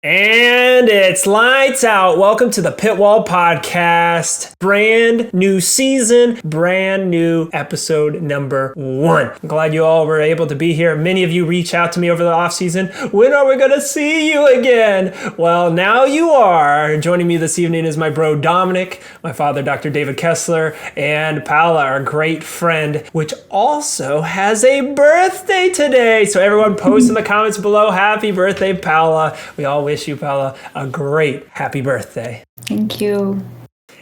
And it's lights out. Welcome to the PITWALL podcast. Brand new season, brand new episode number 1. I'm glad you all were able to be here. Many of you reach out to me over the off season. When are we going to see you again? Well, now you are. Joining me this evening is my bro Dominick, my father Dr. David Kessler, and Paola, our great friend, which also has a birthday today. So everyone post in the comments below, happy birthday, Paola. We all wish you, Paola, a great happy birthday. Thank you.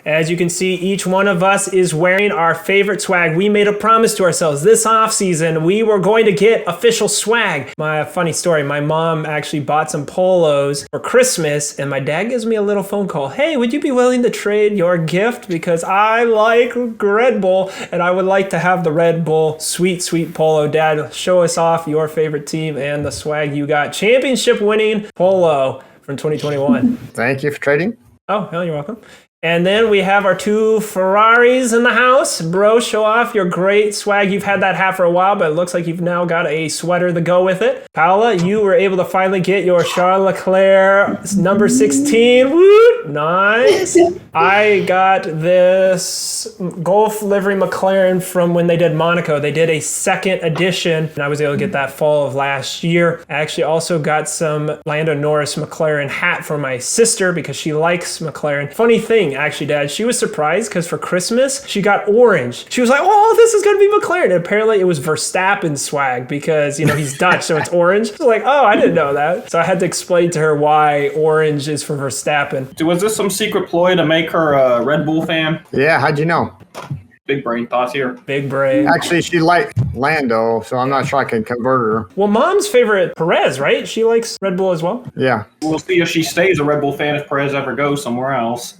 As you can see, each one of us is wearing our favorite swag. We made a promise to ourselves this off season. We were going to get official swag. My funny story, my mom actually bought some polos for Christmas, and my dad gives me a little phone call. Hey, would you be willing to trade your gift? Because I like Red Bull, and I would like to have the Red Bull sweet, sweet polo. Dad, show us off your favorite team and the swag you got. Championship winning polo from 2021. Thank you for trading. Oh, hell, you're welcome. And then we have our 2 Ferraris in the house. Bro, show off your great swag. You've had that hat for a while, but it looks like you've now got a sweater to go with it. Paola, you were able to finally get your Charles Leclerc number 16. Woo! Nice. I got this Golf livery McLaren from when they did Monaco. They did a second edition, and I was able to get that fall of last year. I actually also got some Lando Norris McLaren hat for my sister because she likes McLaren. Funny thing, actually, Dad, she was surprised because for Christmas, she got orange. She was like, oh, this is going to be McLaren. And apparently it was Verstappen swag because, you know, he's Dutch, so it's orange. She was like, oh, I didn't know that. So I had to explain to her why orange is for Verstappen. Was this some secret ploy to make her a Red Bull fan? Yeah, how'd you know? Big brain thoughts here. Big brain. Actually, she liked Lando, so I'm not sure I can convert her. Well, Mom's favorite Perez, right? She likes Red Bull as well. Yeah. We'll see if she stays a Red Bull fan if Perez ever goes somewhere else.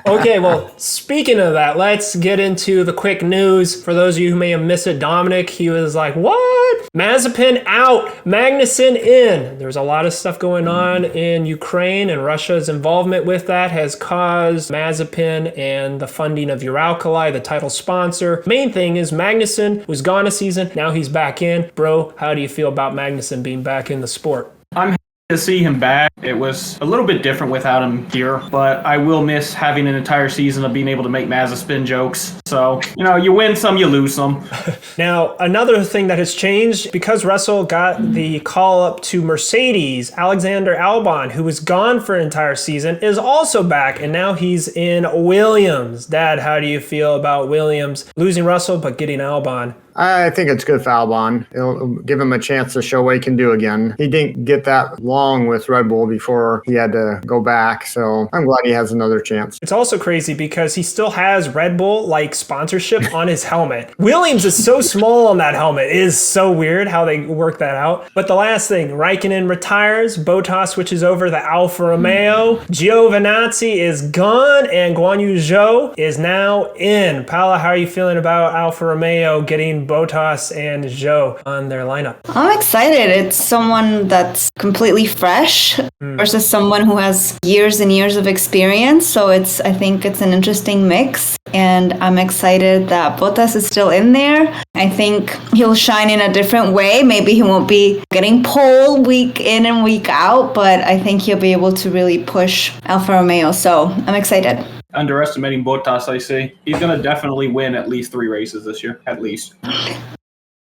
Okay, well, speaking of that, let's get into the quick news. For those of you who may have missed it, Dominick, he was like, what? Mazepin out, Magnussen in. There's a lot of stuff going on in Ukraine, and Russia's involvement with that has caused Mazepin and the funding of Uralkali, the title sponsor. Main thing is Magnussen was gone a season, now he's back in. Bro, how do you feel about Magnussen being back in the sport? I'm happy to see him back. It was a little bit different without him here, but I will miss having an entire season of being able to make Mazepin jokes. So, you know, you win some, you lose some. Now, another thing that has changed, because Russell got the call up to Mercedes, Alexander Albon, who was gone for an entire season, is also back, and now he's in Williams. Dad, how do you feel about Williams losing Russell but getting Albon? I think it's good for Albon. It'll give him a chance to show what he can do again. He didn't get that long with Red Bull before he had to go back, so I'm glad he has another chance. It's also crazy because he still has Red Bull-like sponsorship on his helmet. Williams is so small on that helmet. It is so weird how they work that out. But the last thing, Raikkonen retires, Bottas switches over to the Alfa Romeo, Giovinazzi is gone, and Guan Yu Zhou is now in. Paola, how are you feeling about Alfa Romeo getting Bottas and Zhou on their lineup? I'm excited. It's someone that's completely fresh versus someone who has years and years of experience. So I think it's an interesting mix. And I'm excited that Bottas is still in there. I think he'll shine in a different way. Maybe he won't be getting pole week in and week out, but I think he'll be able to really push Alfa Romeo. So I'm excited. Underestimating Bottas, I see. He's going to definitely win at least 3 races this year, at least.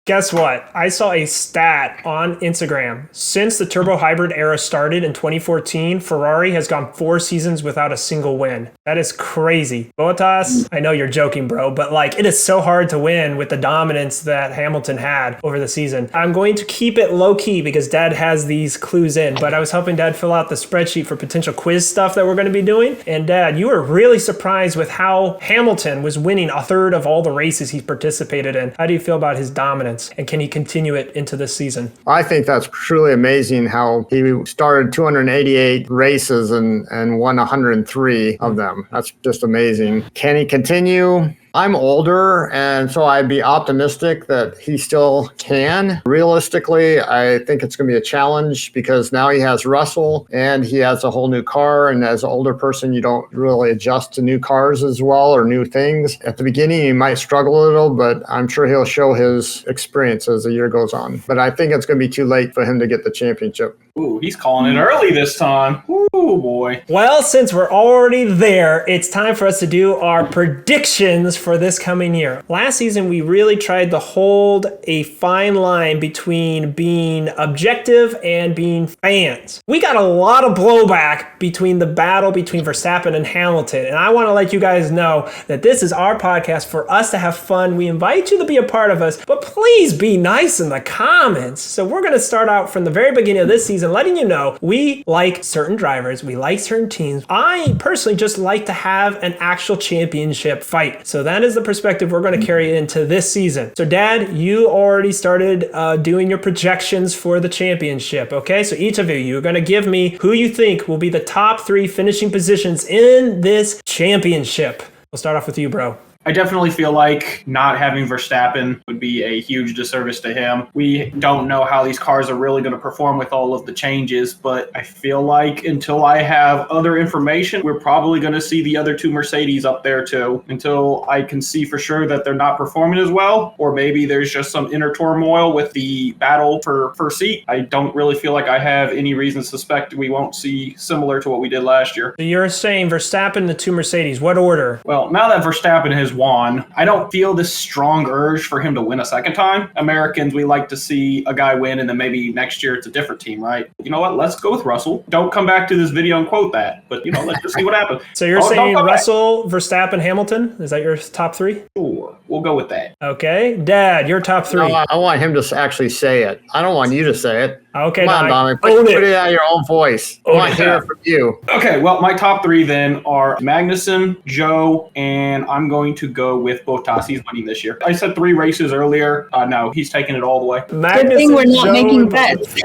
Guess what? I saw a stat on Instagram. Since the turbo hybrid era started in 2014, Ferrari has gone 4 seasons without a single win. That is crazy. Bottas, I know you're joking, bro, but like it is so hard to win with the dominance that Hamilton had over the season. I'm going to keep it low key because Dad has these clues in, but I was helping Dad fill out the spreadsheet for potential quiz stuff that we're going to be doing. And Dad, you were really surprised with how Hamilton was winning a third of all the races he participated in. How do you feel about his dominance? And can he continue it into this season? I think that's truly amazing how he started 288 races and won 103 of them. That's just amazing. Can he continue? I'm older, and so I'd be optimistic that he still can. Realistically, I think it's going to be a challenge because now he has Russell and he has a whole new car. And as an older person, you don't really adjust to new cars as well or new things. At the beginning, he might struggle a little, but I'm sure he'll show his experience as the year goes on. But I think it's going to be too late for him to get the championship. Ooh, he's calling it early this time. Ooh, boy. Well, since we're already there, it's time for us to do our predictions for this coming year. Last season, we really tried to hold a fine line between being objective and being fans. We got a lot of blowback between the battle between Verstappen and Hamilton, and I want to let you guys know that this is our podcast for us to have fun. We invite you to be a part of us, but please be nice in the comments. So we're going to start out from the very beginning of this season, letting you know we like certain drivers, we like certain teams. I personally just like to have an actual championship fight. So that is the perspective we're going to carry into this season. So Dad, you already started doing your projections for the championship. Okay, so each of you're going to give me who you think will be the top 3 finishing positions in this championship. We'll start off with you, bro. I definitely feel like not having Verstappen would be a huge disservice to him. We don't know how these cars are really going to perform with all of the changes, but I feel like until I have other information, we're probably going to see the other 2 Mercedes up there too, until I can see for sure that they're not performing as well, or maybe there's just some inner turmoil with the battle for first seat. I don't really feel like I have any reason to suspect we won't see similar to what we did last year. So you're saying Verstappen, the 2 Mercedes. What order? Well, now that Verstappen has won, I don't feel this strong urge for him to win a second time. Americans, we like to see a guy win and then maybe next year it's a different team, right? You know what? Let's go with Russell. Don't come back to this video and quote that, but let's just see what happens. So you're saying Russell, Verstappen, Hamilton? Is that your top 3? Sure. We'll go with that. Okay. Dad, your top 3. No, I want him to actually say it. I don't want you to say it. Okay, Come on, Dominic. Put it out of your own voice. I want to hear it from you. Okay, well, my top 3 then are Magnussen, Joe, and I'm going to go with Bottas. He's winning this year. I said 3 races earlier. No, he's taking it all the way. Good thing we're not making bets.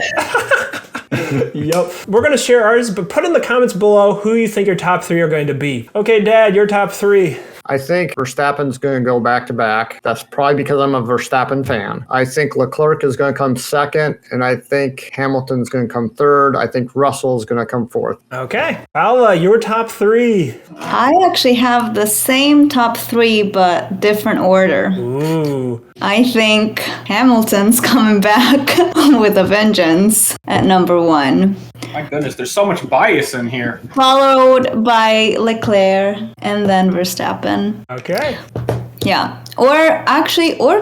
Yep. We're going to share ours, but put in the comments below who you think your top 3 are going to be. Okay, Dad, your top 3. I think Verstappen's going to go back-to-back. That's probably because I'm a Verstappen fan. I think Leclerc is going to come second, and I think Hamilton's going to come third. I think Russell's going to come fourth. Okay. Paola, your top 3. I actually have the same top 3, but different order. Ooh. I think Hamilton's coming back with a vengeance at number 1. My goodness, there's so much bias in here. Followed by Leclerc and then Verstappen. Okay. Yeah. Or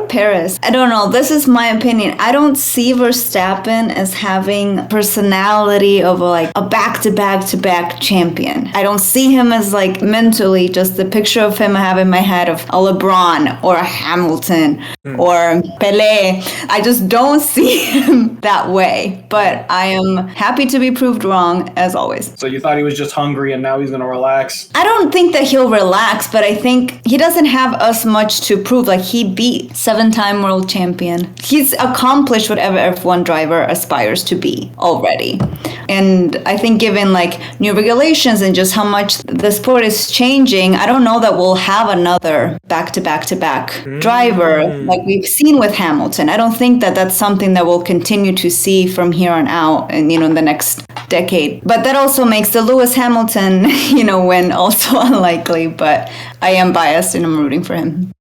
Perez. I don't know. This is my opinion. I don't see Verstappen as having personality of a back-to-back-to-back champion. I don't see him as mentally just the picture of him I have in my head of a LeBron or a Hamilton or Pelé. I just don't see him that way. But I am happy to be proved wrong as always. So you thought he was just hungry and now he's going to relax? I don't think that he'll relax, but I think he doesn't have as much to prove. He beat 7-time world champion. He's accomplished whatever F1 driver aspires to be already. And I think given new regulations and just how much the sport is changing, I don't know that we'll have another back-to-back-to-back driver like we've seen with Hamilton. I don't think that that's something that we'll continue to see from here on out and, in the next decade. But that also makes the Lewis Hamilton, win also unlikely. But I am biased and I'm rooting for him.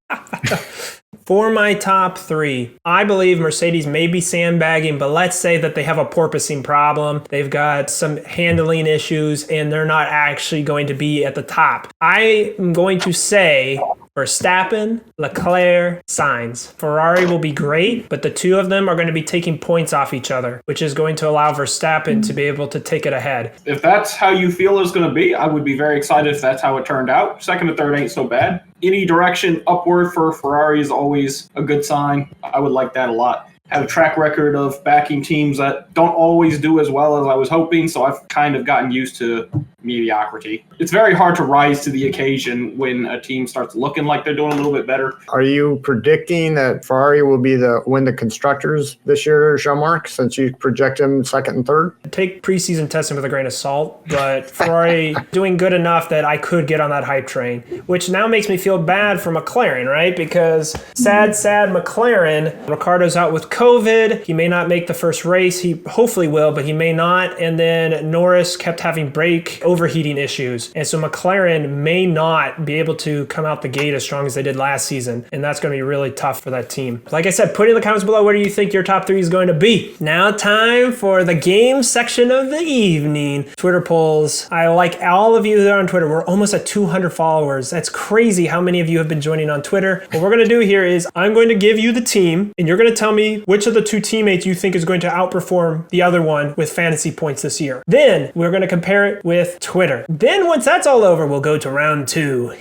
For my top 3, I believe Mercedes may be sandbagging, but let's say that they have a porpoising problem. They've got some handling issues, and they're not actually going to be at the top. I am going to say Verstappen, Leclerc, Sainz. Ferrari will be great, but the 2 of them are going to be taking points off each other, which is going to allow Verstappen to be able to take it ahead. If that's how you feel it's going to be, I would be very excited if that's how it turned out. Second and third ain't so bad. Any direction upward for Ferrari is always a good sign. I would like that a lot. Have a track record of backing teams that don't always do as well as I was hoping, so I've kind of gotten used to mediocrity. It's very hard to rise to the occasion when a team starts looking like they're doing a little bit better. Are you predicting that Ferrari will win the constructors this year, Jeanmark, since you project him second and third? Take preseason testing with a grain of salt, but Ferrari doing good enough that I could get on that hype train, which now makes me feel bad for McLaren, right? Because sad McLaren. Ricciardo's out with COVID. He may not make the first race. He hopefully will, but he may not. And then Norris kept having brake overheating issues. And so McLaren may not be able to come out the gate as strong as they did last season. And that's going to be really tough for that team. Like I said, put in the comments below, what do you think your top 3 is going to be? Now time for the game section of the evening. Twitter polls. I like all of you there on Twitter. We're almost at 200 followers. That's crazy how many of you have been joining on Twitter. What we're going to do here is I'm going to give you the team, and you're going to tell me which of the 2 teammates you think is going to outperform the other one with fantasy points this year. Then we're going to compare it with Twitter. Then once that's all over, we'll go to round 2.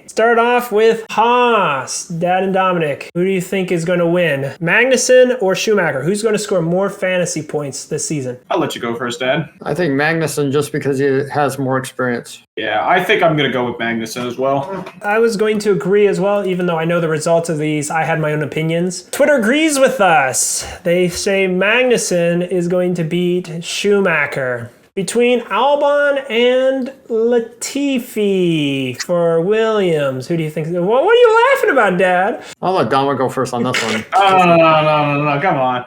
Start off with Haas, Dad and Dominic. Who do you think is going to win? Magnussen or Schumacher? Who's going to score more fantasy points this season? I'll let you go first, Dad. I think Magnussen, just because he has more experience. Yeah, I think I'm going to go with Magnussen as well. I was going to agree as well, even though I know the results of these. I had my own opinions. Twitter agrees with us. They say Magnussen is going to beat Schumacher. Between Albon and Latifi for Williams. Who do you think? What are you laughing about, Dad? I'll let Dominick go first on this one. No. Come on.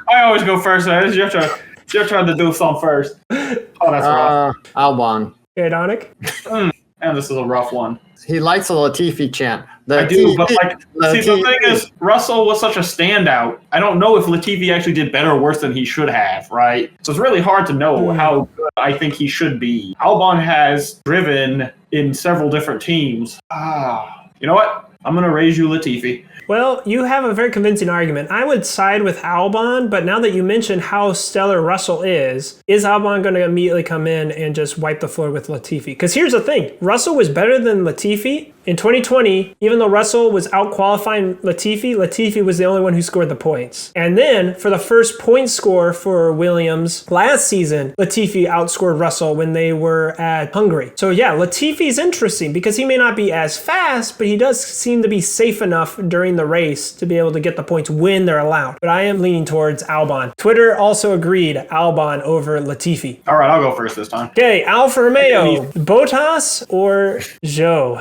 I always go first. You're trying to do something first. Oh, that's rough. Albon. Okay, Dominic? And this is a rough one. He likes the Latifi chant. I do, but the thing is, Russell was such a standout. I don't know if Latifi actually did better or worse than he should have, right? So it's really hard to know how good I think he should be. Albon has driven in several different teams. You know what? I'm going to raise you Latifi. Well, you have a very convincing argument. I would side with Albon, but now that you mentioned how stellar Russell is Albon going to immediately come in and just wipe the floor with Latifi? Because here's the thing. Russell was better than Latifi. In 2020, even though Russell was out-qualifying Latifi was the only one who scored the points. And then, for the first point score for Williams last season, Latifi outscored Russell when they were at Hungary. So yeah, Latifi's interesting because he may not be as fast, but he does seem to be safe enough during the race to be able to get the points when they're allowed. But I am leaning towards Albon. Twitter also agreed Albon over Latifi. All right, I'll go first this time. Okay, Alfa Romeo, Bottas or Zhou?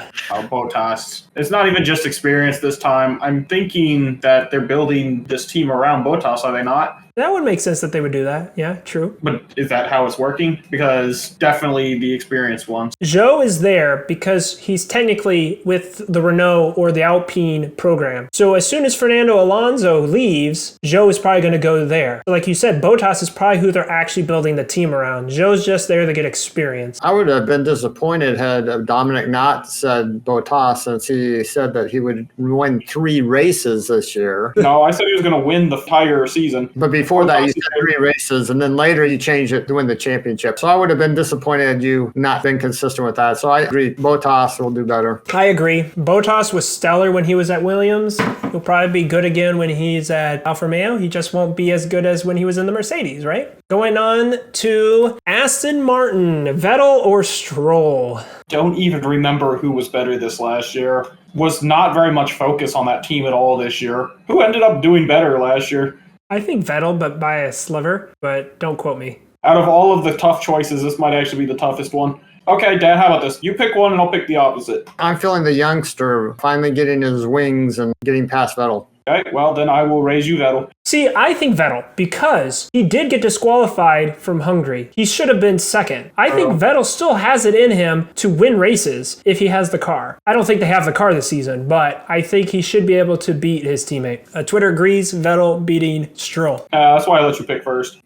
Bottas. It's not even just experience this time. I'm thinking that they're building this team around Bottas, are they not? That would make sense that they would do that. Yeah, true. But is that how it's working? Because definitely the experienced ones. Zhou is there because he's technically with the Renault or the Alpine program. So as soon as Fernando Alonso leaves, Zhou is probably going to go there. Like you said, Bottas is probably who they're actually building the team around. Zhou's just there to get experience. I would have been disappointed had Dominic not said Bottas, since he said that he would win 3 races this year. No, I said he was going to win the entire season. But before that, you said 3 races, and then later you changed it to win the championship. So I would have been disappointed had you not been consistent with that. So I agree. Bottas will do better. I agree. Bottas was stellar when he was at Williams. He'll probably be good again when he's at Alfa Romeo. He just won't be as good as when he was in the Mercedes, right? Going on to Aston Martin, Vettel or Stroll? Don't even remember who was better this last year. Was not very much focus on that team at all this year. Who ended up doing better last year? I think Vettel, but by a sliver, but don't quote me. Out of all of the tough choices, this might actually be the toughest one. Okay, Dad, how about this? You pick one and I'll pick the opposite. I'm feeling the youngster finally getting his wings and getting past Vettel. Okay, well, then I will raise you Vettel. See, I think Vettel, because he did get disqualified from Hungary. He should have been second. I think Vettel still has it in him to win races if he has the car. I don't think they have the car this season, but I think he should be able to beat his teammate. Twitter agrees, Vettel beating Stroll. That's why I let you pick first.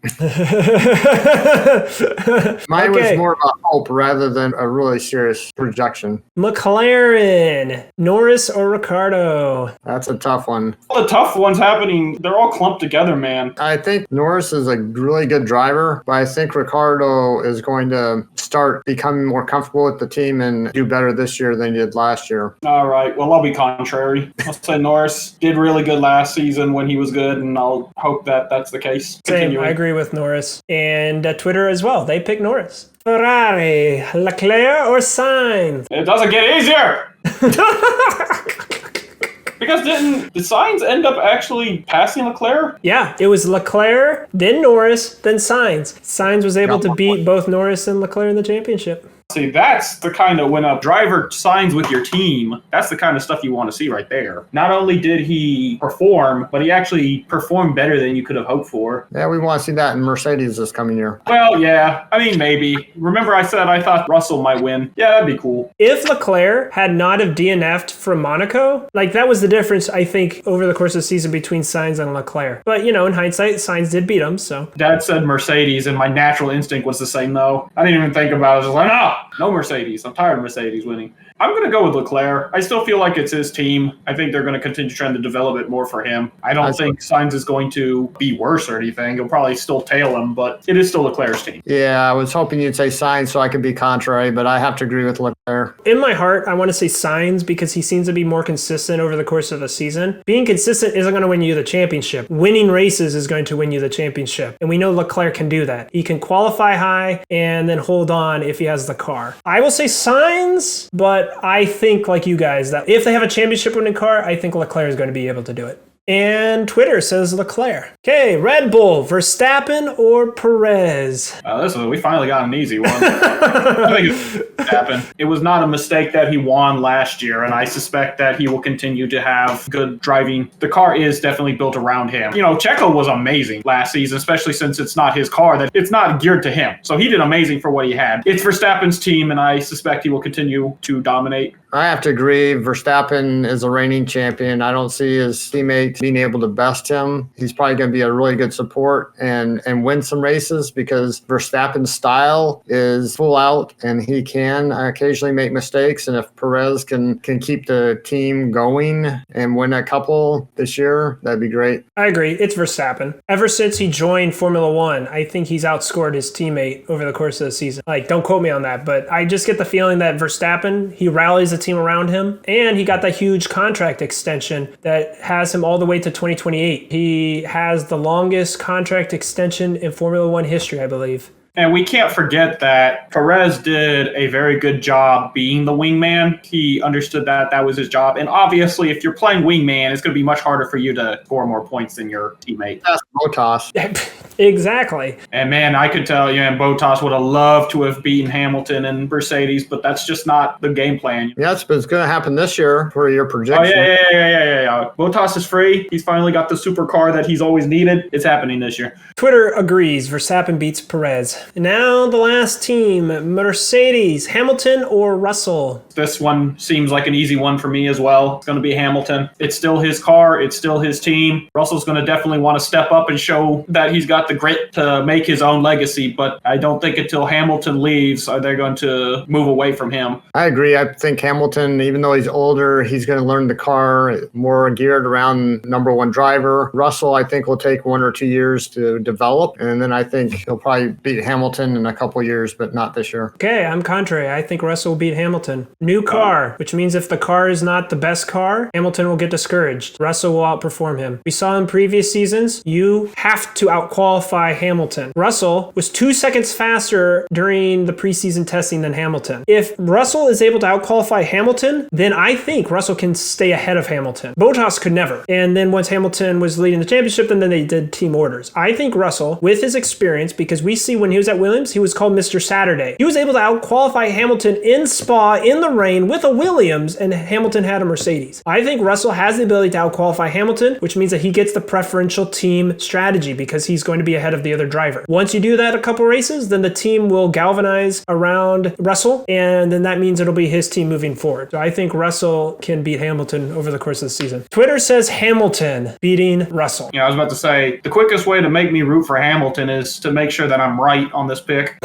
Mine was more of a hope rather than a really serious projection. McLaren, Norris or Ricciardo? That's a tough one. All the tough ones happening, they're all clumped together, man. I think Norris is a really good driver, but I think Ricciardo is going to start becoming more comfortable with the team and do better this year than he did last year. All right. Well, I'll be contrary. I'll say Norris did really good last season when he was good, and I'll hope that that's the case. Same. I agree with Norris. And Twitter as well. They picked Norris. Ferrari, Leclerc or Sainz? It doesn't get easier! Because did Sainz end up actually passing Leclerc? Yeah, it was Leclerc, then Norris, then Sainz. Sainz was able to beat both Norris and Leclerc in the championship. See, that's the kind of, when a driver signs with your team, that's the kind of stuff you want to see right there. Not only did he perform, but he actually performed better than you could have hoped for. Yeah, we want to see that in Mercedes this coming year. Well, yeah, I mean, maybe. Remember I said I thought Russell might win? Yeah, that'd be cool. If Leclerc had not have DNF'd from Monaco, like that was the difference, I think, over the course of the season between Sainz and Leclerc. But, you know, in hindsight, Sainz did beat him, so. Dad said Mercedes, and my natural instinct was the same, though. I didn't even think about it. I was just like, no Mercedes. I'm tired of Mercedes winning. I'm going to go with Leclerc. I still feel like it's his team. I think they're going to continue trying to develop it more for him. I don't think Sainz is going to be worse or anything. He'll probably still tail him, but it is still Leclerc's team. Yeah, I was hoping you'd say Sainz so I could be contrary, but I have to agree with Leclerc. In my heart, I want to say Sainz because he seems to be more consistent over the course of the season. Being consistent isn't going to win you the championship. Winning races is going to win you the championship. And we know Leclerc can do that. He can qualify high and then hold on if he has the car. I will say Sainz, but I think like you guys that if they have a championship winning car, I think Leclerc is going to be able to do it. And Twitter says Leclerc. Okay, Red Bull, Verstappen or Perez? We finally got an easy one. I think it's Verstappen. It was not a mistake that he won last year, and I suspect that he will continue to have good driving. The car is definitely built around him. You know, Checo was amazing last season, especially since it's not his car, that it's not geared to him. So he did amazing for what he had. It's Verstappen's team, and I suspect he will continue to dominate. I have to agree. Verstappen is a reigning champion. I don't see his teammates being able to best him. He's probably going to be a really good support and win some races because Verstappen's style is full out and he can occasionally make mistakes. And if Perez can keep the team going and win a couple this year, that'd be great. I agree. It's Verstappen. Ever since he joined Formula One, I think he's outscored his teammate over the course of the season. Like, don't quote me on that, but I just get the feeling that Verstappen, he rallies the team around him, and he got that huge contract extension that has him all the way to 2028. He has the longest contract extension in Formula One history, I believe. And we can't forget that Perez did a very good job being the wingman. He understood that that was his job. And obviously, if you're playing wingman, it's going to be much harder for you to score more points than your teammate. That's Bottas. Exactly. And man, I could tell you, and Bottas would have loved to have beaten Hamilton and Mercedes, but that's just not the game plan. Yeah, it's going to happen this year for your projection. Oh, yeah. Bottas is free. He's finally got the supercar that he's always needed. It's happening this year. Twitter agrees. Verstappen beats Perez. And now the last team, Mercedes, Hamilton or Russell? This one seems like an easy one for me as well. It's going to be Hamilton. It's still his car. It's still his team. Russell's going to definitely want to step up and show that he's got the grit to make his own legacy, but I don't think until Hamilton leaves are they going to move away from him. I agree. I think Hamilton, even though he's older, he's going to learn the car more geared around number one driver. Russell, I think, will take 1 or 2 years to develop, and then I think he'll probably beat Hamilton in a couple years, but not this year. Okay, I'm contrary. I think Russell will beat Hamilton. New car, which means if the car is not the best car, Hamilton will get discouraged. Russell will outperform him. We saw in previous seasons, you have to outqualify Hamilton. Russell was 2 seconds faster during the preseason testing than Hamilton. If Russell is able to outqualify Hamilton, then I think Russell can stay ahead of Hamilton. Bottas could never. And then once Hamilton was leading the championship, then they did team orders. I think Russell, with his experience, because we see when he was at Williams, he was called Mr. Saturday. He was able to outqualify Hamilton in Spa in the rain with a Williams, and Hamilton had a Mercedes. I think Russell has the ability to outqualify Hamilton, which means that he gets the preferential team strategy because he's going to be ahead of the other driver. Once you do that a couple races, then the team will galvanize around Russell, and then that means it'll be his team moving forward. So I think Russell can beat Hamilton over the course of the season. Twitter says Hamilton beating Russell. Yeah, I was about to say, the quickest way to make me root for Hamilton is to make sure that I'm right on this pick.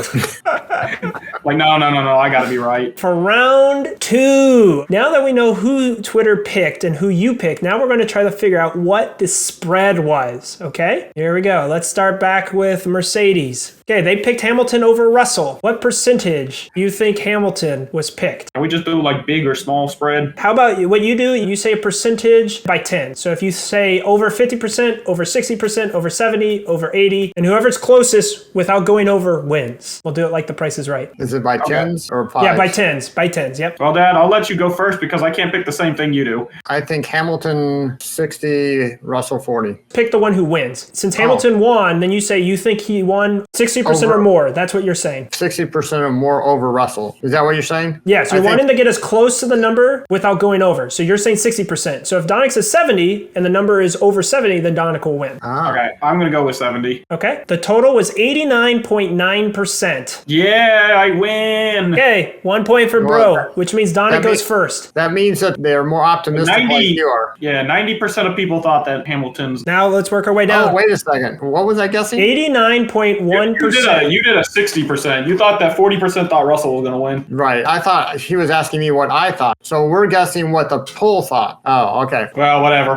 Like, no, I gotta be right. For round 2, now that we know who Twitter picked and who you picked, now we're going to try to figure out what the spread was, okay? Here we go. Let's start back with Mercedes. Okay, they picked Hamilton over Russell. What percentage do you think Hamilton was picked? Can we just do like big or small spread? How about what you do? You say a percentage by 10. So if you say over 50%, over 60%, over 70, over 80, and whoever's closest without going over wins. We'll do it like the Price is Right. Is it by tens or fives? Yeah, by tens. By tens, yep. Well, Dad, I'll let you go first because I can't pick the same thing you do. I think Hamilton 60, Russell 40. Pick the one who wins. Since Hamilton won, then you say you think he won 60% or more. That's what you're saying. 60% or more over Russell. Is that what you're saying? Yeah, so you're wanting to get as close to the number without going over. So you're saying 60%. So if Dominick says 70 and the number is over 70, then Dominick will win. Okay, I'm going to go with 70. Okay. The total was 89.9%. Yeah, I win. Okay, 1 point for Bro, which means Dominick goes first. That means that they're more optimistic like you are. Yeah, 90% of people thought that Hamilton's... Now let's work our way down. Oh, wait a second. What was I guessing? 89.1%. You did a 60%. You thought that 40% thought Russell was going to win. Right. I thought he was asking me what I thought. So we're guessing what the poll thought. Oh, okay. Well, whatever.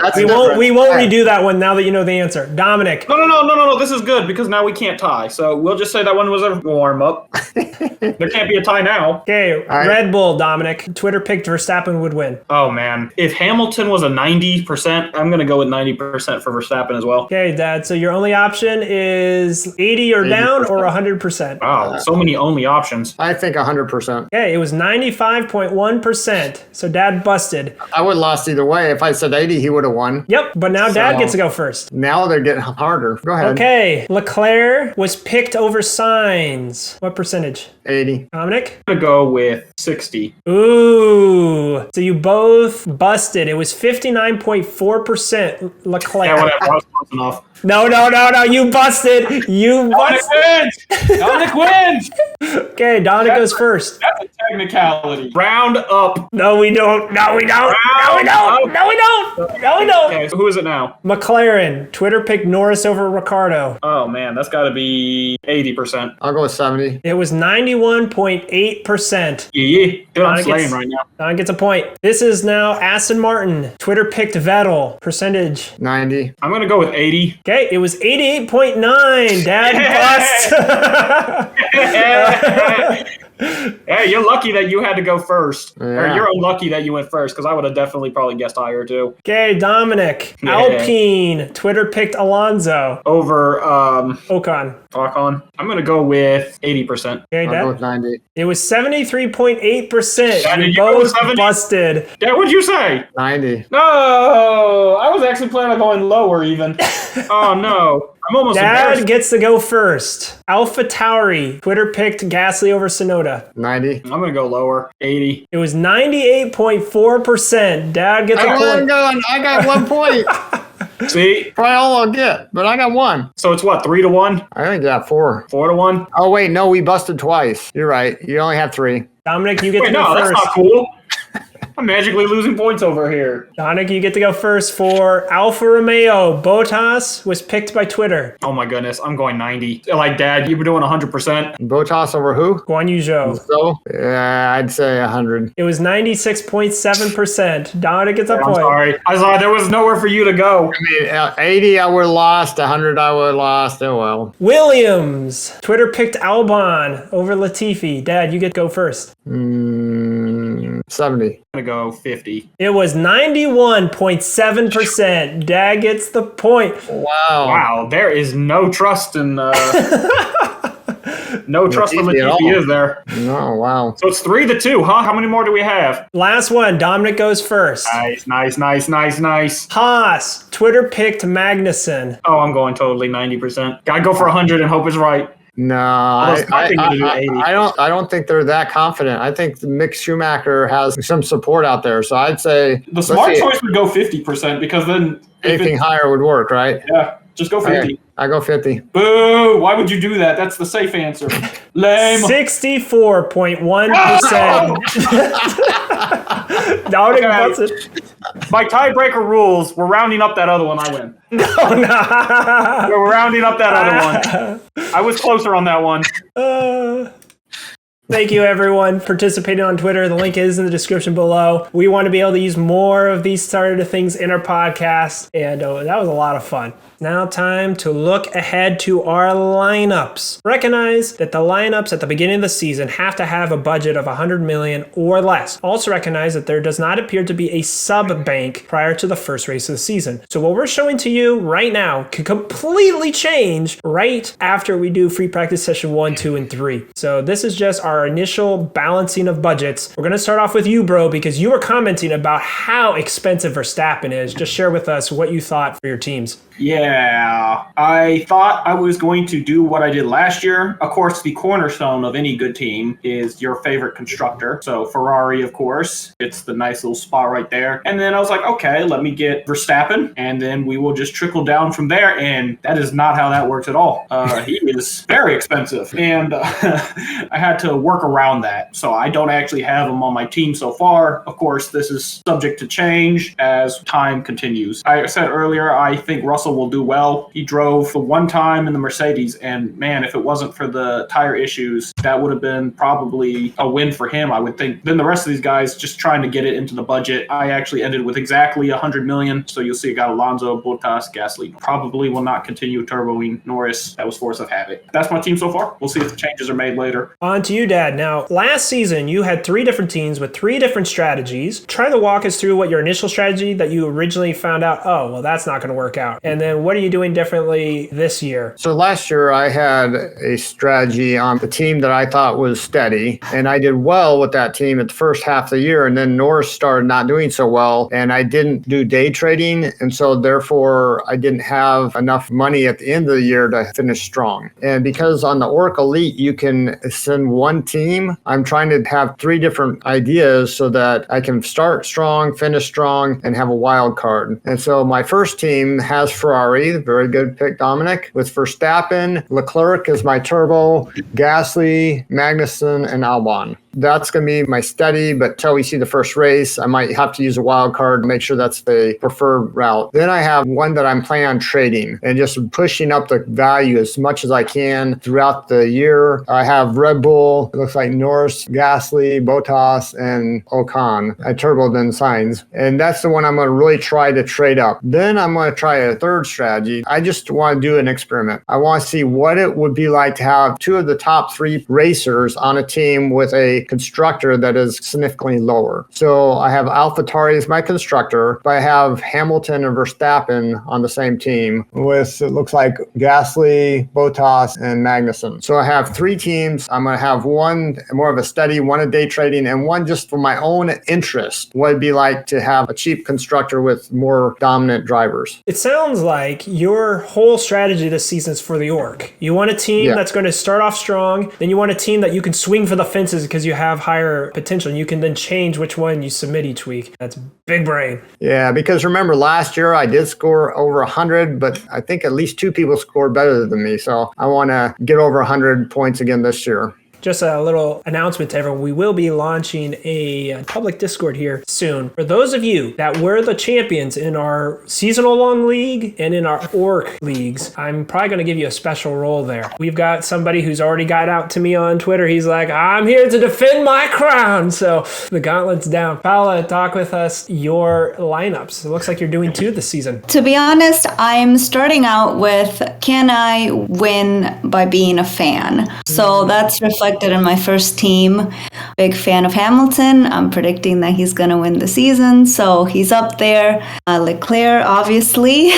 We won't redo that one now that you know the answer. Dominick. No. This is good because now we can't tie. So we'll just say that one was a warm up. There can't be a tie now. Okay, Red Bull, Dominick. Twitter picked Verstappen would win. Oh, man. If Hamilton was a 90%, I'm going to go with 90% for Verstappen as well. Okay, Dad. So your only option is 80 or down or 100%. Wow, so many only options. I think 100%. Okay, it was 95.1%. So Dad busted. I would have lost either way. If I said 80, he would have won. Yep, but now Dad gets to go first. Now they're getting harder. Go ahead. Okay, Leclerc was picked over Sainz. What percentage? 80. Dominick? I'm going to go with 60. Ooh. So you both busted. It was 59.4% Leclerc. Yeah, whatever. I was close enough. No. You busted. You busted. Dominick wins! Okay, Dominick goes first. That's a technicality. Round up. No, we don't. No, we don't. Okay, so who is it now? McLaren. Twitter picked Norris over Ricardo. Oh, man, that's got to be 80%. I'll go with 70. It was 91.8%. Yeah. Dude, I'm Dominick slaying gets- right now. Don gets a point. This is now Aston Martin. Twitter picked Vettel. Percentage. 90. I'm going to go with 80. Okay, it was 88.9. Dad bust. Hey, you're lucky that you had to go first. Or Yeah. you're unlucky that you went first, because I would have definitely probably guessed higher, too. Okay, Dominick. Yeah. Alpine. Twitter picked Alonso. Over Ocon. Ocon. I'm going to go with 80%. Okay, I'll Dad. go with 90. It was 73.8%. Dad, You did you go with both 70? busted. Yeah, what'd you say? 90. No, I was actually planning on going lower even. Oh, no. I'm almost Dad embarrassed. gets to go first. Alpha Tauri. Twitter picked Gasly over Sonoda. 90. I'm going to go lower. 80. It was 98.4%. Dad gets a point. I got 1 point. See? Probably all I'll get, but I got 1. So it's what, 3-1? I think I got 4. 4-1? Oh, wait. No, we busted twice. You're right. You only have 3. Dominick, you get Wait, to go no, that's first. not cool. I'm magically losing points over here. Dominick, you get to go first for Alfa Romeo. Bottas was picked by Twitter. Oh my goodness, I'm going 90. Like, Dad, you were doing 100%. Botas over who? Guan Yu Zhou. So, yeah, I'd say 100. It was 96.7%. Dominick gets a I'm point. sorry. I saw there was nowhere for you to go. I mean, 80 I would have lost, 100 I would have lost. Oh, well. Williams. Twitter picked Albon over Latifi. Dad, you get to go first. 70. I'm going to go 50. It was 91.7%. Dad gets the point. Wow. Wow, there is no trust in... no trust in Latifi at Latifi, all. is there? No, wow. So it's 3-2, huh? How many more do we have? Last one. Dominick goes first. Nice. Haas. Twitter picked Magnussen. Oh, I'm going totally 90%. Gotta go for 100 and hope it's right. No, was expecting you to do 80. I don't think they're that confident. I think Mick Schumacher has some support out there. So I'd say The smart choice would go 50% because then... anything higher would work, right? Yeah, just go 50. Okay, I go 50. Boo! Why would you do that? That's the safe answer. Lame. 64.1%. Dominick wants it. By tiebreaker rules, we're rounding up that other one. I win. No. We're rounding up that other one. I was closer on that one. Thank you, everyone, participating on Twitter. The link is in the description below. We want to be able to use more of these sort of things in our podcast, and that was a lot of fun. Now time to look ahead to our lineups. Recognize that the lineups at the beginning of the season have to have a budget of 100 million or less. Also recognize that there does not appear to be a sub-bank prior to the first race of the season. So what we're showing to you right now can completely change right after we do free practice session 1, 2, and 3. So this is just our initial balancing of budgets. We're going to start off with you, bro, because you were commenting about how expensive Verstappen is. Just share with us what you thought for your teams. Yeah, I thought I was going to do what I did last year. Of course, the cornerstone of any good team is your favorite constructor. So Ferrari, of course, it's the nice little spot right there. And then I was like, okay, let me get Verstappen, and then we will just trickle down from there. And that is not how that works at all. He is very expensive, and I had to work around that. So I don't actually have him on my team so far. Of course, this is subject to change as time continues. I said earlier, I think Russell will do well. He drove the one time in the Mercedes, and man, if it wasn't for the tire issues, that would have been probably a win for him, I would think. Then the rest of these guys just trying to get it into the budget. I actually ended with exactly 100 million. So you'll see I got Alonso, Bottas, Gasly. Probably will not continue turboing Norris. That was force of habit. That's my team so far. We'll see if the changes are made later. On to you, Dad. Now, last season, you had 3 different teams with 3 different strategies. Try to walk us through what your initial strategy that you originally found out, oh, well, that's not going to work out. And then what are you doing differently this year? So last year I had a strategy on the team that I thought was steady, and I did well with that team at the first half of the year, and then Norris started not doing so well, and I didn't do day trading, and so therefore I didn't have enough money at the end of the year to finish strong. And because on the Orc Elite you can send one team, I'm trying to have 3 different ideas so that I can start strong, finish strong, and have a wild card. And so my first team has Ferrari, very good pick, Dominick, with Verstappen. Leclerc is my turbo, Gasly, Magnussen, and Albon. That's going to be my steady, but until we see the first race, I might have to use a wild card to make sure that's the preferred route. Then I have one that I'm planning on trading and just pushing up the value as much as I can throughout the year. I have Red Bull, it looks like Norris, Gasly, Bottas, and Ocon. I turboed in Sainz, and that's the one I'm going to really try to trade up. Then I'm going to try a third strategy. I just want to do an experiment. I want to see what it would be like to have 2 of the top 3 racers on a team with a constructor that is significantly lower. So I have AlphaTauri as my constructor, but I have Hamilton and Verstappen on the same team with, it looks like, Gasly, Bottas, and Magnussen. So I have 3 teams. I'm going to have one more of a steady, one a day trading, and one just for my own interest. What it'd be like to have a cheap constructor with more dominant drivers. It sounds like your whole strategy this season is for the Orc. You want a team that's going to start off strong, then you want a team that you can swing for the fences because you have higher potential. You can then change which one you submit each week. That's big brain. Yeah, because remember last year I did score over 100, but I think at least 2 people scored better than me. So I want to get over 100 points again this year. Just a little announcement to everyone. We will be launching a public Discord here soon. For those of you that were the champions in our seasonal long league and in our Orc leagues, I'm probably going to give you a special role there. We've got somebody who's already got out to me on Twitter. He's like, I'm here to defend my crown. So the gauntlet's down. Paola, talk with us your lineups. It looks like you're doing 2 this season. To be honest, I'm starting out with, can I win by being a fan? So that's reflected in my first team. Big fan of Hamilton. I'm predicting that he's going to win the season, so he's up there. Leclerc, obviously.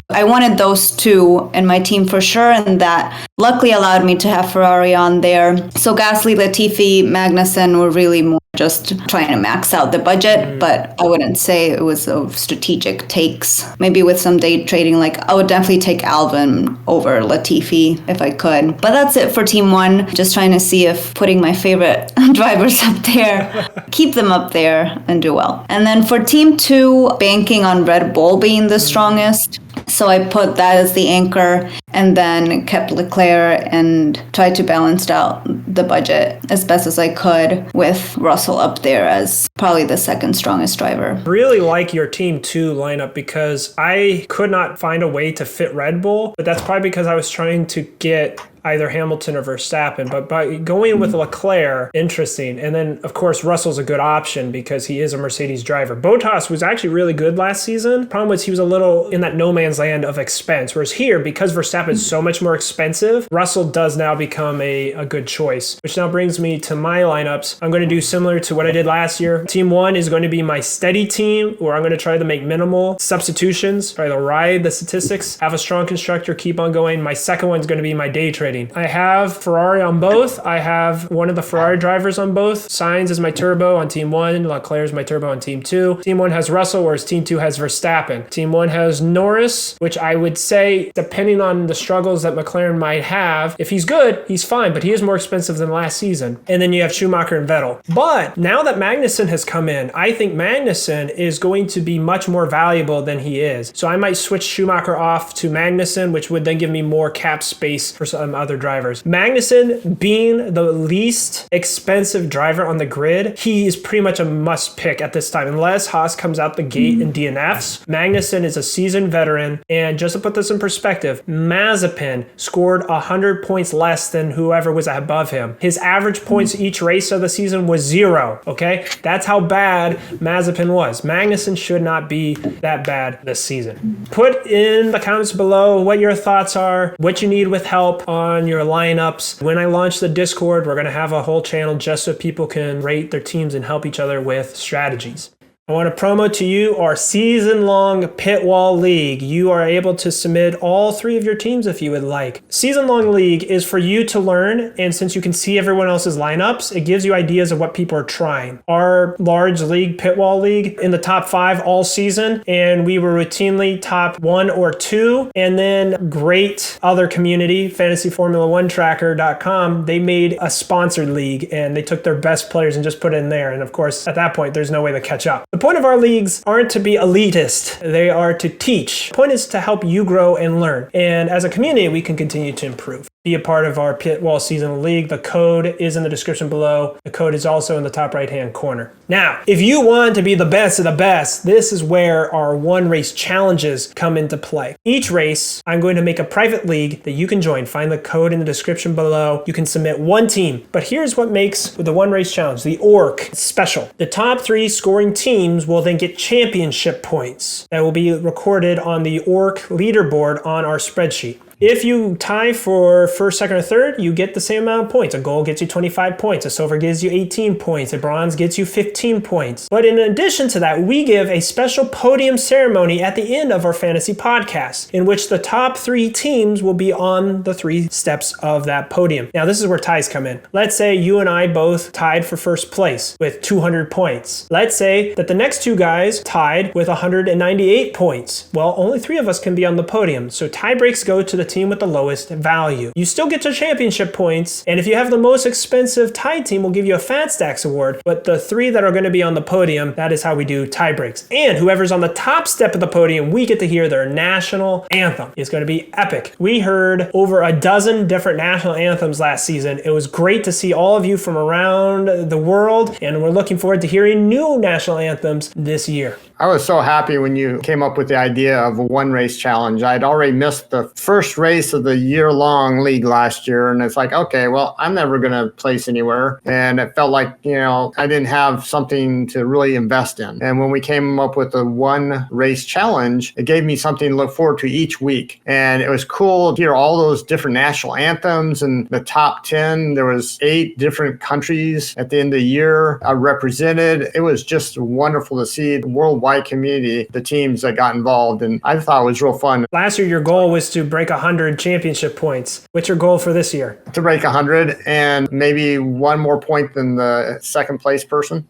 I wanted those 2 in my team for sure, and that luckily allowed me to have Ferrari on there. So Gasly, Latifi, Magnussen were really more just trying to max out the budget, but I wouldn't say it was of strategic takes. Maybe with some day trading, like I would definitely take Alvin over Latifi if I could. But that's it for team 1. Just trying to see if putting my favorite drivers up there, keep them up there and do well. And then for team 2, banking on Red Bull being the strongest. So I put that as the anchor and then kept Leclerc and tried to balance out the budget as best as I could with Russell up there as probably the second strongest driver. Really like your team 2 lineup because I could not find a way to fit Red Bull, but that's probably because I was trying to get either Hamilton or Verstappen. But by going with Leclerc, interesting. And then, of course, Russell's a good option because he is a Mercedes driver. Bottas was actually really good last season. Problem was he was a little in that no man's land of expense. Whereas here, because Verstappen is so much more expensive, Russell does now become a good choice. Which now brings me to my lineups. I'm going to do similar to what I did last year. Team 1 is going to be my steady team, where I'm going to try to make minimal substitutions, try to ride the statistics, have a strong constructor, keep on going. My second one is going to be my day trading. I have Ferrari on both. I have one of the Ferrari drivers on both. Sainz is my turbo on team 1. Leclerc is my turbo on team 2. Team 1 has Russell, whereas team 2 has Verstappen. Team 1 has Norris, which I would say, depending on the struggles that McLaren might have, if he's good, he's fine, but he is more expensive than last season. And then you have Schumacher and Vettel. But now that Magnussen has come in, I think Magnussen is going to be much more valuable than he is. So I might switch Schumacher off to Magnussen, which would then give me more cap space for some other drivers. Magnussen, being the least expensive driver on the grid, he is pretty much a must pick at this time. Unless Haas comes out the gate in DNFs, Magnussen is a seasoned veteran. And just to put this in perspective, Mazepin scored 100 points less than whoever was above him. His average points each race of the season was 0. Okay, that's how bad Mazepin was. Magnussen should not be that bad this season. Put in the comments below what your thoughts are, what you need with help on your lineups. When I launch the Discord, we're going to have a whole channel just so people can rate their teams and help each other with strategies. I want to promote to you our season-long Pitwall League. You are able to submit all 3 of your teams if you would like. Season-long league is for you to learn, and since you can see everyone else's lineups, it gives you ideas of what people are trying. Our large league, Pitwall League, in the top 5 all season, and we were routinely top 1 or 2, and then great other community, fantasyformula1tracker.com, they made a sponsored league, and they took their best players and just put it in there, and of course, at that point, there's no way to catch up. The point of our leagues aren't to be elitist. They are to teach. The point is to help you grow and learn. And as a community, we can continue to improve. Be a part of our Pitwall Seasonal League. The code is in the description below. The code is also in the top right-hand corner. Now, if you want to be the best of the best, this is where our one race challenges come into play. Each race, I'm going to make a private league that you can join. Find the code in the description below. You can submit one team. But here's what makes the one race challenge, the ORC, special. The top 3 scoring teams will then get championship points that will be recorded on the ORC leaderboard on our spreadsheet. If you tie for first, second, or third, you get the same amount of points. A gold gets you 25 points. A silver gives you 18 points. A bronze gets you 15 points. But in addition to that, we give a special podium ceremony at the end of our fantasy podcast, in which the top 3 teams will be on the 3 steps of that podium. Now, this is where ties come in. Let's say you and I both tied for first place with 200 points. Let's say that the next 2 guys tied with 198 points. Well, only 3 of us can be on the podium. So tie breaks go to the team with the lowest value. You still get your championship points, and if you have the most expensive tie team, we'll give you a Fat Stacks award, but the 3 that are going to be on the podium, that is how we do tie breaks. And whoever's on the top step of the podium, we get to hear their national anthem. It's going to be epic. We heard over a dozen different national anthems last season. It was great to see all of you from around the world, and we're looking forward to hearing new national anthems this year. I was so happy when you came up with the idea of a one race challenge. I'd already missed the first race of the year-long league last year, and it's like, okay, well, I'm never going to place anywhere. And it felt like, I didn't have something to really invest in. And when we came up with the one race challenge, it gave me something to look forward to each week. And it was cool to hear all those different national anthems and the top 10. There was 8 different countries at the end of the year represented. It was just wonderful to see the worldwide community, the teams that got involved, and I thought it was real fun. Last year, your goal was to break 100 championship points. What's your goal for this year? To break 100 and maybe 1 more point than the second place person.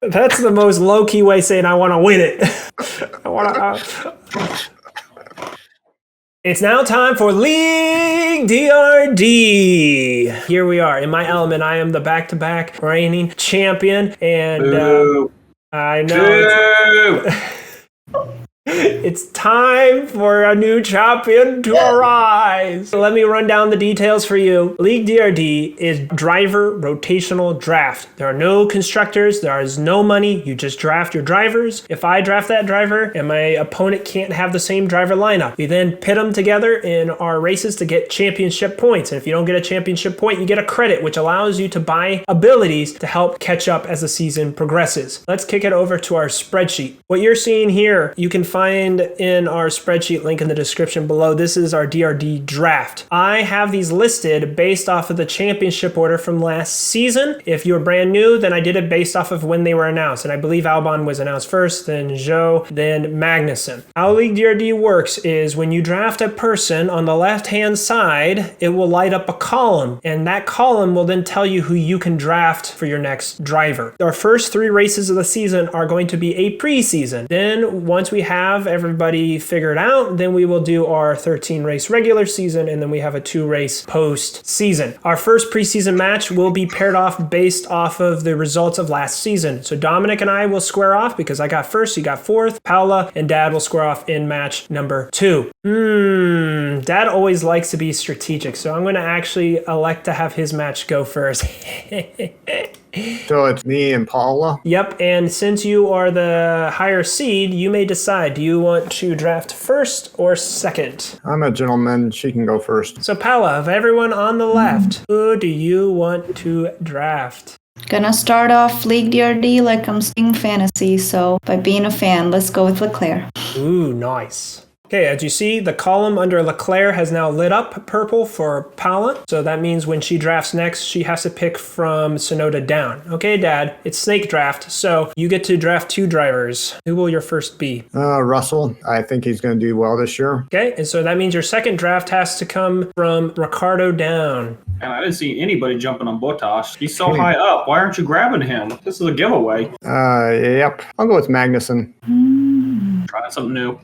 That's the most low-key way saying I want to win it. It's now time for League DRD. Here we are. In my element, I am the back-to-back reigning champion, and I know. It's time for a new champion to arise. So let me run down the details for you. League DRD is driver rotational draft. There are no constructors. There is no money. You just draft your drivers. If I draft that driver and my opponent can't have the same driver lineup, we then pit them together in our races to get championship points. And if you don't get a championship point, you get a credit, which allows you to buy abilities to help catch up as the season progresses. Let's kick it over to our spreadsheet. What you're seeing here, you can find in our spreadsheet link in the description below. This is our DRD draft. I have these listed based off of the championship order from last season. If you're brand new, then I did it based off of when they were announced. And I believe Albon was announced first, then Joe, then Magnussen. How League DRD works is when you draft a person on the left-hand side, it will light up a column. And that column will then tell you who you can draft for your next driver. Our first 3 races of the season are going to be a preseason. Then once we have everybody figured out, then we will do our 13 race regular season, and then we have a 2 race post season. Our first preseason match will be paired off based off of the results of last season. So Dominic and I will square off because I got first, you got fourth. Paola and Dad will square off in match number 2. Dad always likes to be strategic, so I'm going to actually elect to have his match go first. So it's me and Paola? Yep, and since you are the higher seed, you may decide, do you want to draft first or second? I'm a gentleman. She can go first. So Paola, of everyone on the left, who do you want to draft? Gonna start off League DRD like I'm seeing fantasy, so by being a fan, let's go with Leclerc. Ooh, nice. Okay, as you see, the column under Leclerc has now lit up purple for Paola. So that means when she drafts next, she has to pick from Sonoda down. Okay, Dad, it's snake draft, so you get to draft 2 drivers. Who will your first be? Russell. I think he's going to do well this year. Okay, and so that means your second draft has to come from Ricardo down. And I didn't see anybody jumping on Bottas. He's so high up. Why aren't you grabbing him? This is a giveaway. Yep. I'll go with Magnussen. Trying something new.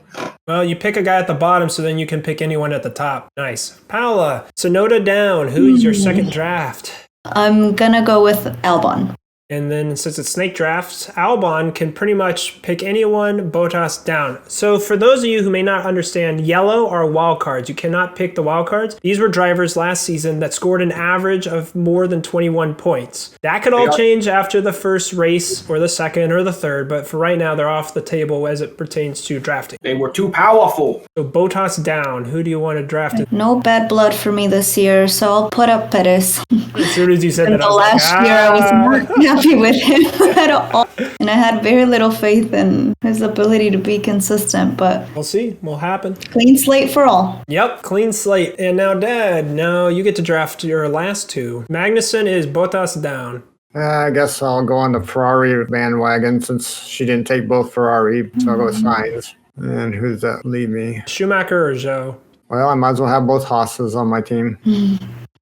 Well, you pick a guy at the bottom, so then you can pick anyone at the top. Nice. Paola, Sonoda down. Who's your second draft? I'm gonna go with Albon. And then since it's snake drafts, Albon can pretty much pick anyone, Bottas down. So for those of you who may not understand, yellow are wild cards. You cannot pick the wild cards. These were drivers last season that scored an average of more than 21 points. That could all change after the first race or the second or the third, but for right now, they're off the table as it pertains to drafting. They were too powerful. So Bottas down. Who do you want to draft? No bad blood for me this year, so I'll put up Perez. As soon as you said that, The I was last like, year I was not happy with him at all. And I had very little faith in his ability to be consistent, but We'll see. Will happen. clean slate for all. Yep, clean slate. And now, Dad, now you get to draft your last 2. Magnussen is Bottas down. I guess I'll go on the Ferrari bandwagon since she didn't take both Ferrari. So I'll go with Sainz. And who's that leave me? Schumacher or Zhou? Well, I might as well have both Haas's on my team.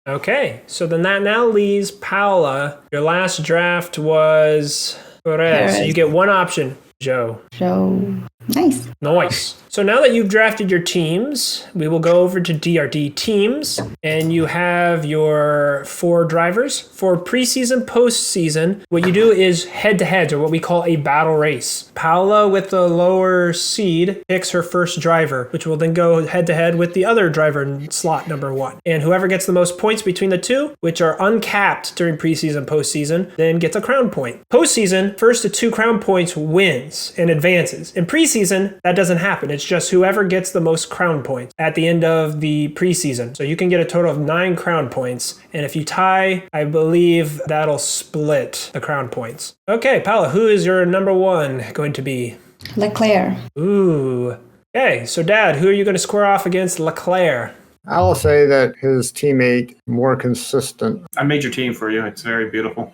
Okay, so then that now leaves Paola. Your last draft was Perez. So you get one option, Joe. So nice. Nice. So now that you've drafted your teams, we will go over to DRD teams, and you have your 4 drivers. For preseason, postseason, what you do is head-to-heads, or what we call a battle race. Paola, with the lower seed, picks her first driver, which will then go head-to-head with the other driver in slot number 1. And whoever gets the most points between the 2, which are uncapped during preseason, postseason, then gets a crown point. Postseason, first to 2 crown points wins and advances. In preseason, that doesn't happen. It's just whoever gets the most crown points at the end of the preseason. So you can get a total of 9 crown points. And if you tie, I believe that'll split the crown points. Okay, Paola, who is your number 1 going to be? Leclerc. Ooh. Okay, so Dad, who are you going to square off against Leclerc? I'll say that his teammate more consistent. I made your team for you. It's very beautiful.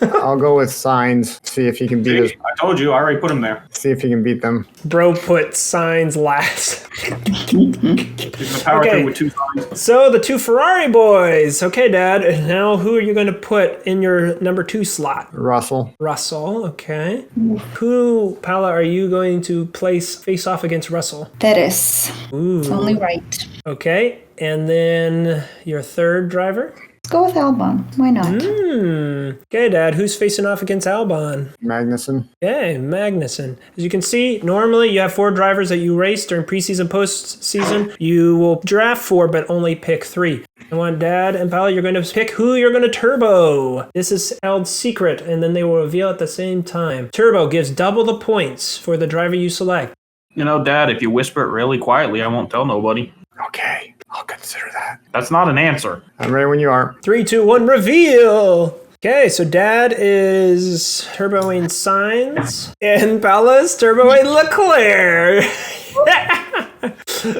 I'll go with Sainz. See if he can beat his. I told you. I already put him there. See if he can beat them. Bro put signs last. The power Okay. through with 2 signs. So the 2 Ferrari boys. Okay, Dad. And now who are you going to put in your number 2 slot? Russell. Russell. Okay. Who, Paola, are you going to face off against Russell? Perez. Ooh. It's only right. Okay. And then your third driver? go with Albon. Why not? Okay, Dad, who's facing off against Albon? Magnussen. Okay, Magnussen. As you can see, normally you have 4 drivers that you race during preseason, postseason. You will draft 4, but only pick 3. I want Dad and Paola, you're going to pick who you're going to turbo. This is held secret, and then they will reveal at the same time. Turbo gives double the points for the driver you select. You know, Dad, if you whisper it really quietly, I won't tell nobody. Okay, I'll consider that. That's not an answer. I'm ready when you are. 3, 2, 1, reveal! Okay, so Dad is turboing Sainz, and Paola's turboing Leclerc.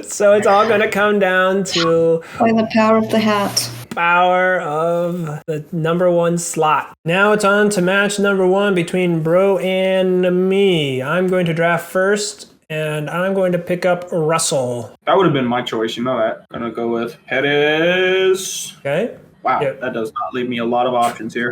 So it's all going to come down to By the power of the hat. power of the number 1 slot. Now it's on to match number 1 between Bro and me. I'm going to draft first, and I'm going to pick up Russell. That would have been my choice, you know that. Gonna go with Perez. Okay? Wow, Yep. that does not leave me a lot of options here.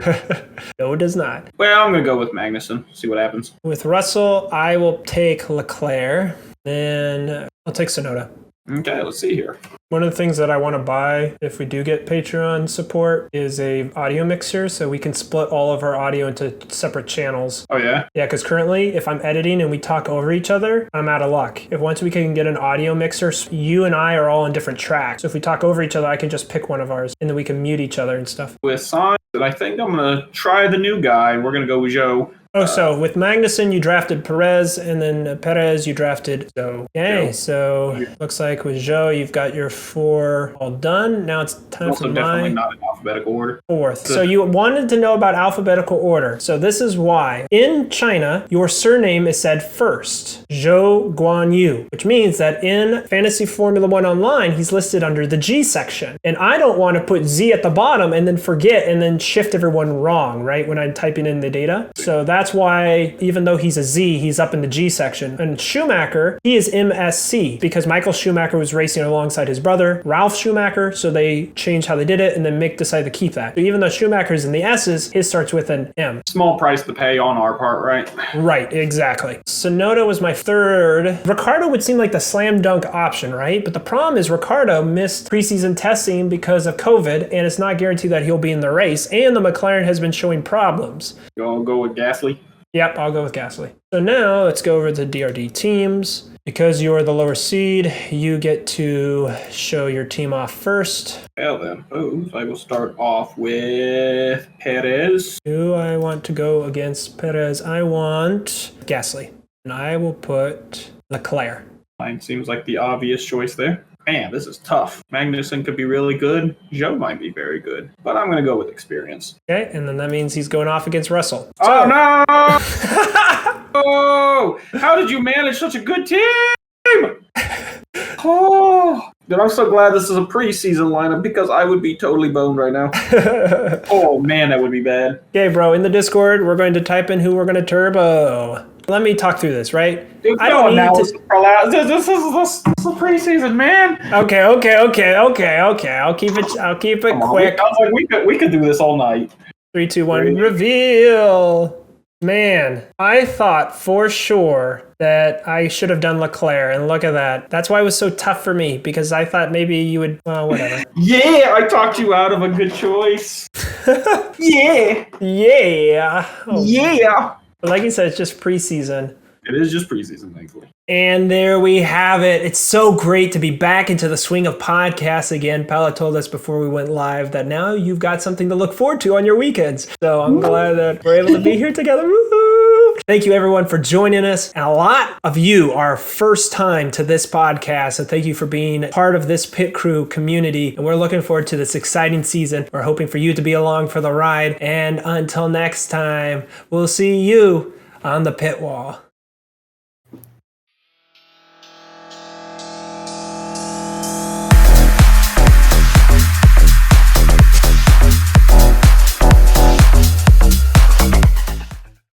No, it does not. Well, I'm gonna go with Magnussen. See what happens. With Russell, I will take Leclerc. Then I'll take Sonoda. Okay, let's see here. One of the things that I want to buy if we do get Patreon support is a audio mixer so we can split all of our audio into separate channels. Oh, yeah? Yeah, because currently if I'm editing and we talk over each other, I'm out of luck. If once we can get an audio mixer, you and I are all on different tracks. So if we talk over each other, I can just pick one of ours and then we can mute each other and stuff. With Sainz, I think I'm gonna try the new guy. We're gonna go with Joe. Oh, so with Magnussen, you drafted Perez, and then Perez, you drafted Zhou. Okay, Joe. so looks like with Zhou, you've got your 4 all done. Now it's time Also for definitely my not in alphabetical order. 4th. So you wanted to know about alphabetical order. So this is why. In China, your surname is said first, Zhou Guanyu, which means that in Fantasy Formula 1 Online, he's listed under the G section. And I don't want to put Z at the bottom and then forget and then shift everyone wrong, right, when I'm typing in the data. So that's why, even though he's a Z, he's up in the G section. And Schumacher, he is MSC because Michael Schumacher was racing alongside his brother, Ralph Schumacher, so they changed how they did it, and then Mick decided to keep that. So even though Schumacher's in the S's, his starts with an M. Small price to pay on our part, right? Right, exactly. Sonoda was my 3rd. Ricardo would seem like the slam dunk option, right? But the problem is Ricardo missed preseason testing because of COVID, and it's not guaranteed that he'll be in the race, and the McLaren has been showing problems. I'll go with Gasly. Yep, I'll go with Gasly. So now let's go over the DRD teams. Because you're the lower seed, you get to show your team off first. Well then, I will start off with Perez. Do I want to go against Perez? I want Gasly. And I will put Leclerc. Mine seems like the obvious choice there. Man, this is tough. Magnussen could be really good. Joe might be very good. But I'm going to go with experience. Okay, and then that means he's going off against Russell. Oh, no! Oh! How did you manage such a good team? Oh! Dude, I'm so glad this is a preseason lineup because I would be totally boned right now. Oh, man, that would be bad. Okay, bro, in the Discord, we're going to type in who we're going to turbo. Let me talk through this, right? Dude, I don't need to... This is preseason, man. Okay. I'll keep it quick. I was like, we could do this all night. 3, 2, 1, reveal. Man, I thought for sure that I should have done Leclerc, and look at that. That's why it was so tough for me, because I thought maybe you would, well, whatever. Yeah, I talked you out of a good choice. Yeah. Yeah. Oh. Yeah. But like you said, it's just preseason. It is just preseason, thankfully. And there we have it. It's so great to be back into the swing of podcasts again. Paola told us before we went live that now you've got something to look forward to on your weekends. So I'm glad that we're able to be here together. Woo-hoo! Thank you everyone for joining us. And a lot of you are first time to this podcast. So thank you for being part of this Pit Crew community. And we're looking forward to this exciting season. We're hoping for you to be along for the ride. And until next time, we'll see you on the pit wall.